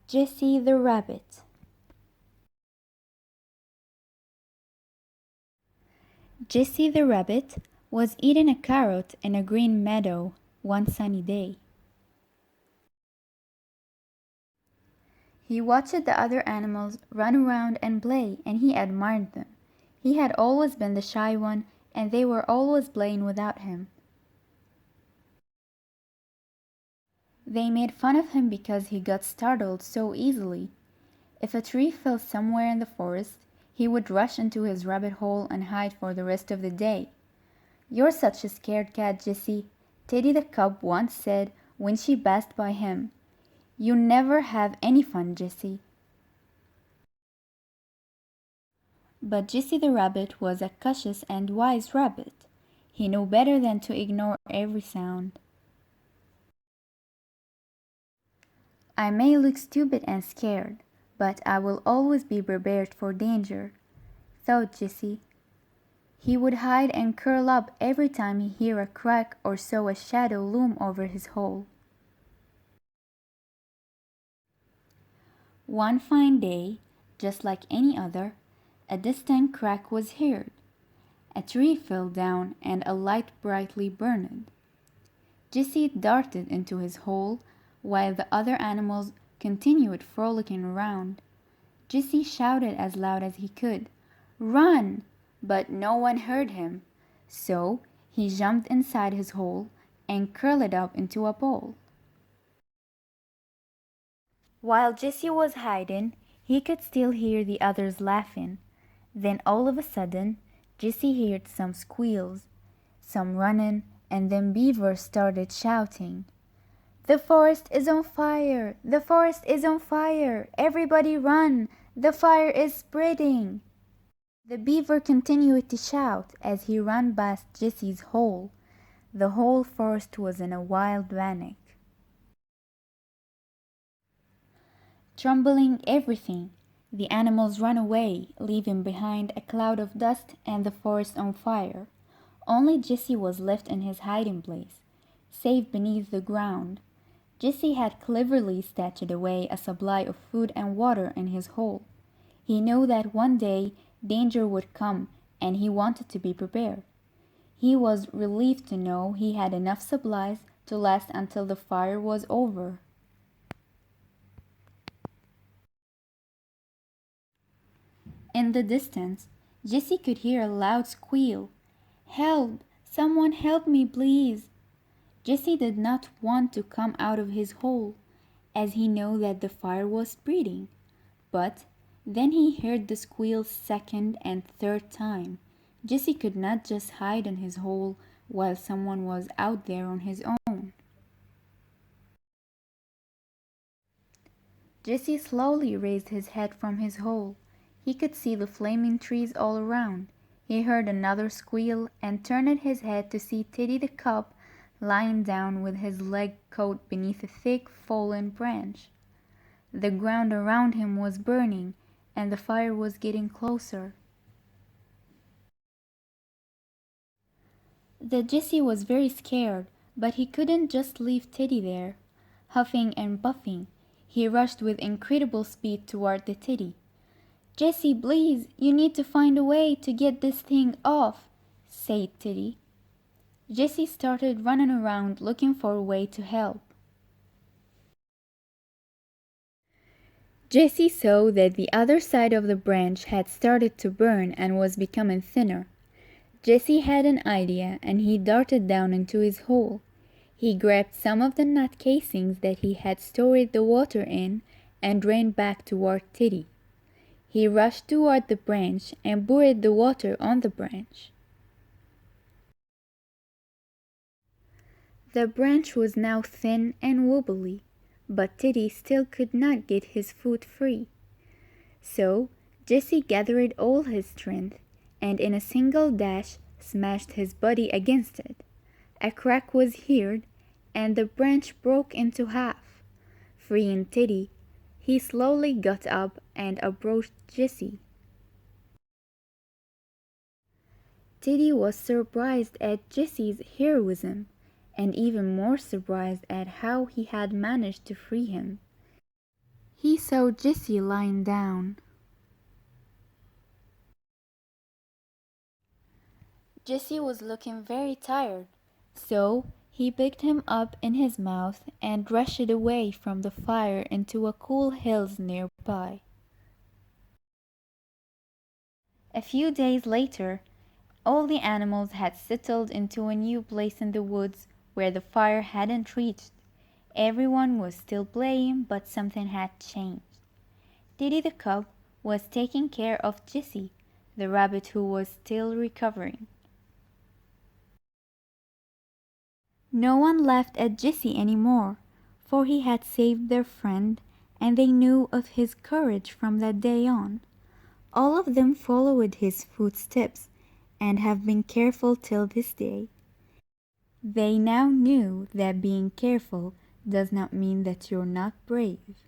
Jessie the Rabbit. Jessie the Rabbit was eating a carrot in a green meadow one sunny day. He watched the other animals run around and play, and he admired them. He had always been the shy one, and they were always playing without him. They made fun of him because he got startled so easily. If a tree fell somewhere in the forest, he would rush into his rabbit hole and hide for the rest of the day. "You're such a scared cat, Jessie," Teddy the cub once said when she passed by him. "You never have any fun, Jessie." But Jessie the rabbit was a cautious and wise rabbit. He knew better than to ignore every sound. "I may look stupid and scared, but I will always be prepared for danger," thought Jessie. He would hide and curl up every time he heard a crack or saw a shadow loom over his hole. One fine day, just like any other, a distant crack was heard. A tree fell down and a light brightly burned. Jessie darted into his hole while the other animals continued frolicking around. Jessie shouted as loud as he could, "Run!" but no one heard him, so he jumped inside his hole and curled up into a ball. While Jessie was hiding, he could still hear the others laughing. Then all of a sudden, Jessie heard some squeals, some running, and then Beaver started shouting, "The forest is on fire! The forest is on fire! Everybody run! The fire is spreading!" The beaver continued to shout as he ran past Jessie's hole. The whole forest was in a wild panic. Trembling everything, the animals ran away, leaving behind a cloud of dust and the forest on fire. Only Jessie was left in his hiding place, safe beneath the ground. Jessie had cleverly stashed away a supply of food and water in his hole. He knew that one day danger would come, and he wanted to be prepared. He was relieved to know he had enough supplies to last until the fire was over. In the distance, Jessie could hear a loud squeal. "Help! Someone help me, please!" Jessie did not want to come out of his hole, as he knew that the fire was spreading. But then he heard the squeal second and third time. Jessie could not just hide in his hole while someone was out there on his own. Jessie slowly raised his head from his hole. He could see the flaming trees all around. He heard another squeal and turned his head to see Teddy the cub lying down with his leg caught beneath a thick fallen branch. The ground around him was burning, and the fire was getting closer. The Jessie was very scared, but he couldn't just leave Teddy there. Huffing and puffing, he rushed with incredible speed toward the Teddy. "Jessie, please, you need to find a way to get this thing off," said Teddy. Jessie started running around looking for a way to help. Jessie saw that the other side of the branch had started to burn and was becoming thinner. Jessie had an idea, and he darted down into his hole. He grabbed some of the nut casings that he had stored the water in and ran back toward Teddy. He rushed toward the branch and poured the water on the branch. The branch was now thin and wobbly, but Teddy still could not get his foot free. So Jessie gathered all his strength and in a single dash smashed his body against it. A crack was heard, and the branch broke into half. Freeing Teddy, he slowly got up and approached Jessie. Teddy was surprised at Jessie's heroism, and even more surprised at how he had managed to free him. He saw Jessie lying down. Jessie was looking very tired, so he picked him up in his mouth and rushed away from the fire into a cool hills nearby. A few days later, all the animals had settled into a new place in the woods where the fire hadn't reached. Everyone was still playing, but something had changed. Diddy the cub was taking care of Jessie, the rabbit who was still recovering. No one laughed at Jessie anymore, for he had saved their friend, and they knew of his courage from that day on. All of them followed his footsteps, and have been careful till this day. They now knew that being careful does not mean that you're not brave.